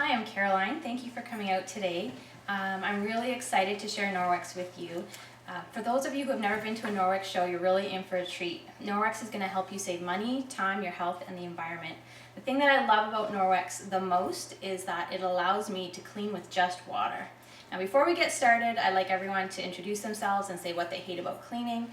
Hi, I'm Caroline. Thank you for coming out today. I'm really excited to share Norwex with you. For those of you who have never been to a Norwex show, you're really in for a treat. Norwex is going to help you save money, time, your health, and the environment. The thing that I love about Norwex the most is that it allows me to clean with just water. Now before we get started, I'd like everyone to introduce themselves and say what they hate about cleaning.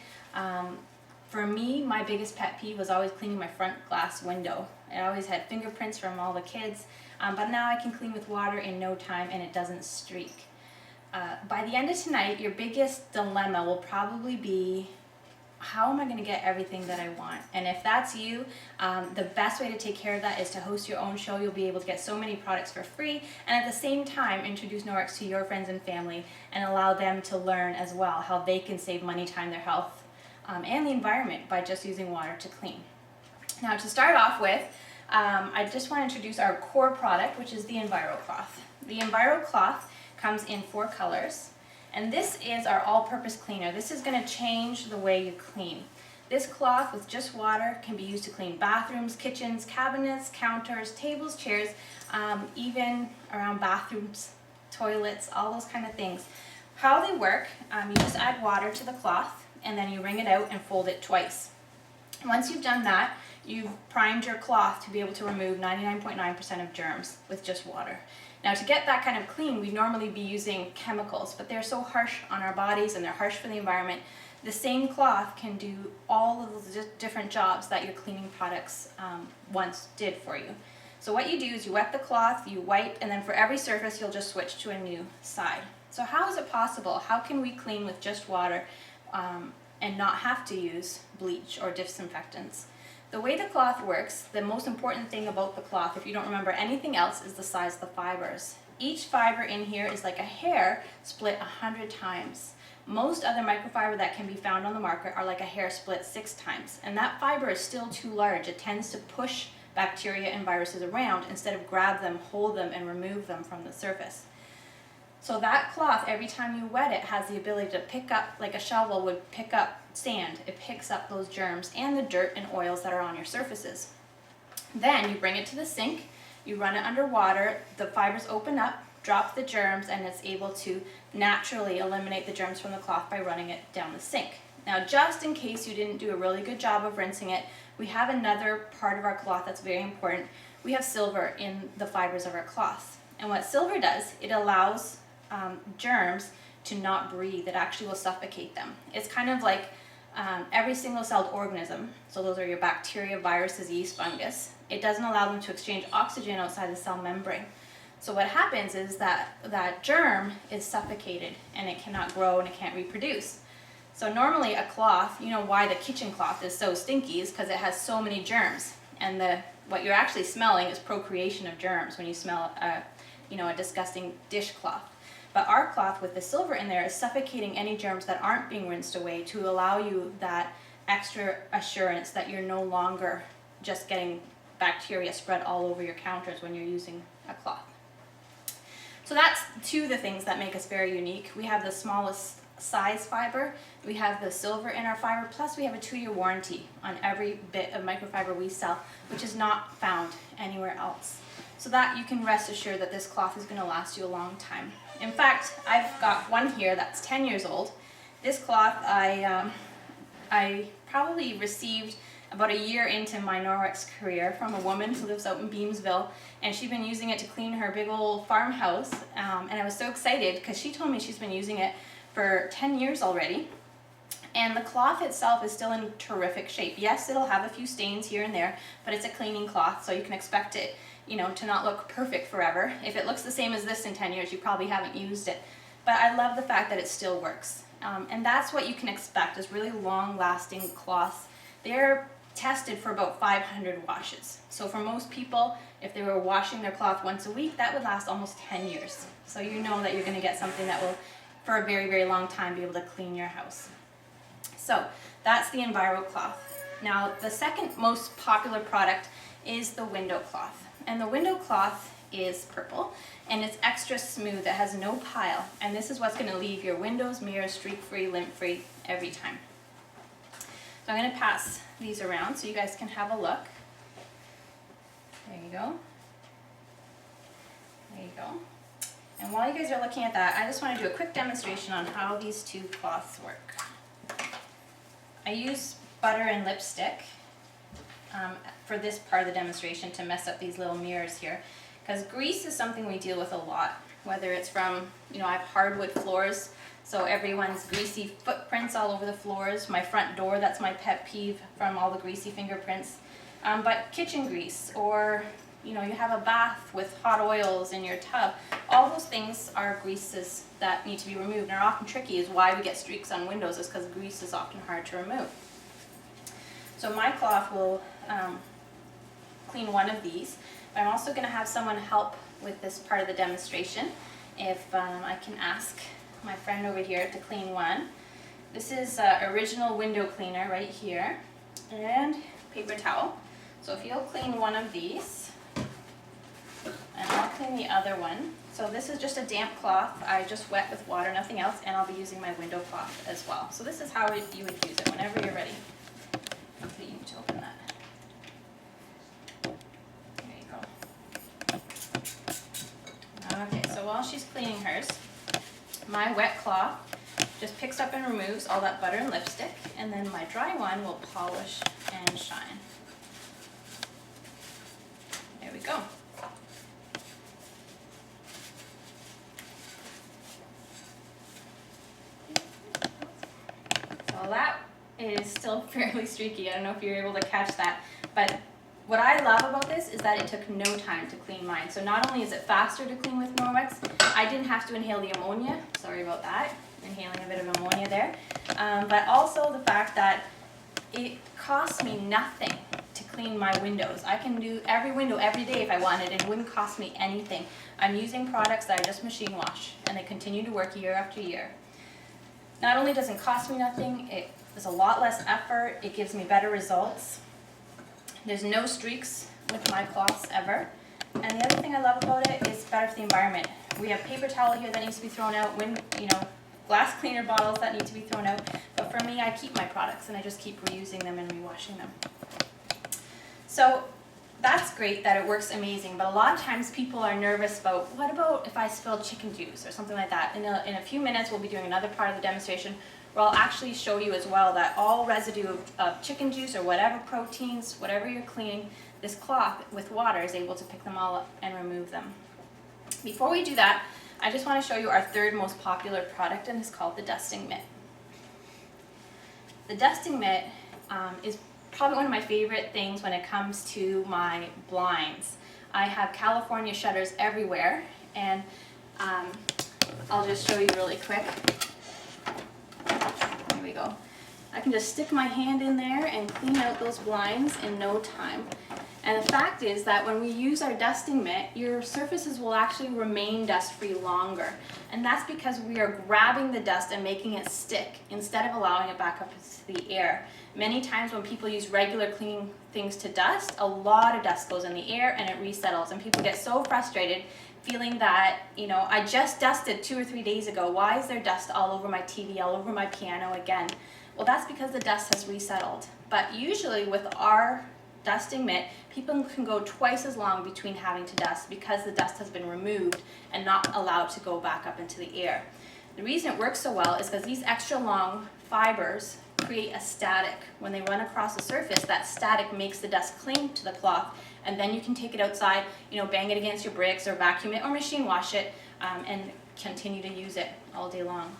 For me, my biggest pet peeve was always cleaning my front glass window. I always had fingerprints from all the kids, but now I can clean with water in no time and it doesn't streak. By the end of tonight, your biggest dilemma will probably be, how am I going to get everything that I want? And if that's you, the best way to take care of that is to host your own show. You'll be able to get so many products for free, and at the same time introduce Norwex to your friends and family and allow them to learn as well how they can save money, time, their health, and the environment by just using water to clean. Now to start off with, I just want to introduce our core product, which is the EnviroCloth. The EnviroCloth comes in 4 colors, and this is our all-purpose cleaner. This is going to change the way you clean. This cloth with just water can be used to clean bathrooms, kitchens, cabinets, counters, tables, chairs, even around bathrooms, toilets, all those kind of things. How they work, you just add water to the cloth and then you wring it out and fold it twice. Once you've done that, you've primed your cloth to be able to remove 99.9% of germs with just water. Now to get that kind of clean, we'd normally be using chemicals, but they're so harsh on our bodies and they're harsh for the environment. The same cloth can do all of the different jobs that your cleaning products once did for you. So what you do is you wet the cloth, you wipe, and then for every surface you'll just switch to a new side. So how is it possible? How can we clean with just water and not have to use bleach or disinfectants? The way the cloth works, the most important thing about the cloth, if you don't remember anything else, is the size of the fibers. Each fiber in here is like a hair split 100 times. Most other microfiber that can be found on the market are like a hair split 6 times. And that fiber is still too large. It tends to push bacteria and viruses around instead of grab them, hold them, and remove them from the surface. So that cloth, every time you wet it, has the ability to pick up, like a shovel would pick up sand. It picks up those germs and the dirt and oils that are on your surfaces. Then you bring it to the sink, you run it under water, the fibers open up, drop the germs, and it's able to naturally eliminate the germs from the cloth by running it down the sink. Now just in case you didn't do a really good job of rinsing it, we have another part of our cloth that's very important. We have silver in the fibers of our cloth. And what silver does, it allows germs to not breathe. It actually will suffocate them. It's kind of like every single-celled organism, so those are your bacteria, viruses, yeast, fungus. It doesn't allow them to exchange oxygen outside the cell membrane. So what happens is that that germ is suffocated and it cannot grow and it can't reproduce. So normally a cloth, you know why the kitchen cloth is so stinky is because it has so many germs, and what you're actually smelling is procreation of germs when you smell a disgusting dishcloth. But our cloth with the silver in there is suffocating any germs that aren't being rinsed away to allow you that extra assurance that you're no longer just getting bacteria spread all over your counters when you're using a cloth. So that's 2 of the things that make us very unique. We have the smallest size fiber, we have the silver in our fiber, plus we have a 2-year warranty on every bit of microfiber we sell, which is not found anywhere else. So that you can rest assured that this cloth is going to last you a long time. In fact, I've got one here that's 10 years old. This cloth I probably received about a year into my Norwex career from a woman who lives out in Beamsville, and she'd been using it to clean her big old farmhouse, and I was so excited because she told me she's been using it for 10 years already. And the cloth itself is still in terrific shape. Yes, it'll have a few stains here and there, but it's a cleaning cloth, so you can expect it, to not look perfect forever. If it looks the same as this in 10 years, you probably haven't used it. But I love the fact that it still works. And that's what you can expect, is really long-lasting cloths. They're tested for about 500 washes. So for most people, if they were washing their cloth once a week, that would last almost 10 years. So you know that you're going to get something that will, for a very, very long time, be able to clean your house. So that's the EnviroCloth. Now the second most popular product is the window cloth. And the window cloth is purple and it's extra smooth. It has no pile, and this is what's going to leave your windows, mirrors streak-free, lint-free every time. So I'm going to pass these around so you guys can have a look. There you go. There you go. And while you guys are looking at that, I just want to do a quick demonstration on how these two cloths work. I use butter and lipstick for this part of the demonstration to mess up these little mirrors here, because grease is something we deal with a lot, whether it's from, I have hardwood floors, so everyone's greasy footprints all over the floors. My front door, that's my pet peeve, from all the greasy fingerprints. But kitchen grease, or you have a bath with hot oils in your tub, all those things are greases that need to be removed, and are often tricky. Is why we get streaks on windows, is because grease is often hard to remove. So my cloth will clean one of these. I'm also going to have someone help with this part of the demonstration. If I can ask my friend over here to clean one. This is original window cleaner right here, and paper towel. So if you'll clean one of these, and I'll clean the other one. So this is just a damp cloth. I just wet with water, nothing else, and I'll be using my window cloth as well. So this is how you would use it whenever you're ready. So you need to open that. There you go. Okay, so while she's cleaning hers, my wet cloth just picks up and removes all that butter and lipstick, and then my dry one will polish and shine. There we go. So that is still fairly streaky. I don't know if you're able to catch that, but what I love about this is that it took no time to clean mine. So not only is it faster to clean with Norwex, I didn't have to inhale the ammonia. Sorry about that, inhaling a bit of ammonia there. But also the fact that it costs me nothing to clean my windows. I can do every window every day if I wanted, and it wouldn't cost me anything. I'm using products that I just machine wash, and they continue to work year after year. Not only does it cost me nothing, it is a lot less effort, it gives me better results. There's no streaks with my cloths ever. And the other thing I love about it is better for the environment. We have paper towel here that needs to be thrown out, glass cleaner bottles that need to be thrown out. But for me, I keep my products and I just keep reusing them and rewashing them. So that's great that it works amazing, but a lot of times people are nervous about, what about if I spill chicken juice or something like that? In a few minutes, we'll be doing another part of the demonstration where I'll actually show you as well that all residue of chicken juice or whatever proteins, whatever you're cleaning, this cloth with water is able to pick them all up and remove them. Before we do that, I just want to show you our third most popular product, and it's called the dusting mitt. The dusting mitt is probably one of my favorite things when it comes to my blinds. I have California shutters everywhere, and I'll just show you really quick. There we go. I can just stick my hand in there and clean out those blinds in no time. And the fact is that when we use our dusting mitt, your surfaces will actually remain dust-free longer. And that's because we are grabbing the dust and making it stick instead of allowing it back up into the air. Many times when people use regular cleaning things to dust, a lot of dust goes in the air and it resettles. And people get so frustrated feeling that, I just dusted 2 or 3 days ago. Why is there dust all over my TV, all over my piano again? Well, that's because the dust has resettled. But usually with our dusting mitt, people can go twice as long between having to dust because the dust has been removed and not allowed to go back up into the air. The reason it works so well is because these extra long fibers create a static. When they run across the surface, that static makes the dust cling to the cloth, and then you can take it outside, bang it against your bricks or vacuum it or machine wash it and continue to use it all day long.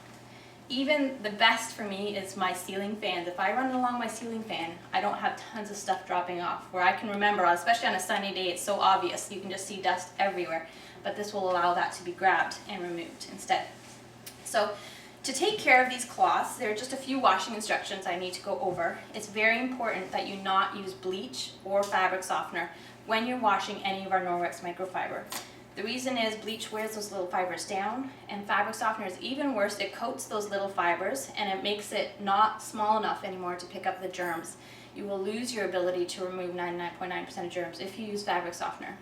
Even the best for me is my ceiling fans. If I run along my ceiling fan, I don't have tons of stuff dropping off. Where I can remember, especially on a sunny day, it's so obvious. You can just see dust everywhere. But this will allow that to be grabbed and removed instead. So to take care of these cloths, there are just a few washing instructions I need to go over. It's very important that you not use bleach or fabric softener when you're washing any of our Norwex microfiber. The reason is bleach wears those little fibers down, and fabric softener is even worse. It coats those little fibers and it makes it not small enough anymore to pick up the germs. You will lose your ability to remove 99.9% of germs if you use fabric softener.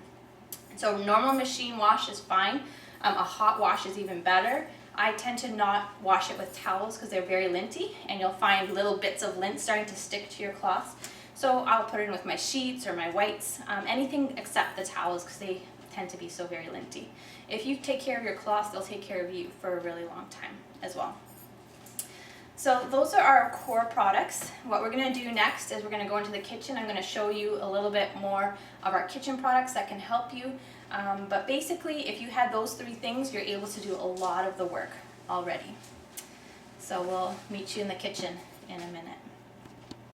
So normal machine wash is fine. A hot wash is even better. I tend to not wash it with towels because they're very linty, and you'll find little bits of lint starting to stick to your cloths. So I'll put it in with my sheets or my whites, anything except the towels, because they tend to be so very linty. If you take care of your cloths, they'll take care of you for a really long time as well. So those are our core products. What we're going to do next is we're going to go into the kitchen. I'm going to show you a little bit more of our kitchen products that can help you. But basically, if you had those 3 things, you're able to do a lot of the work already. So we'll meet you in the kitchen in a minute.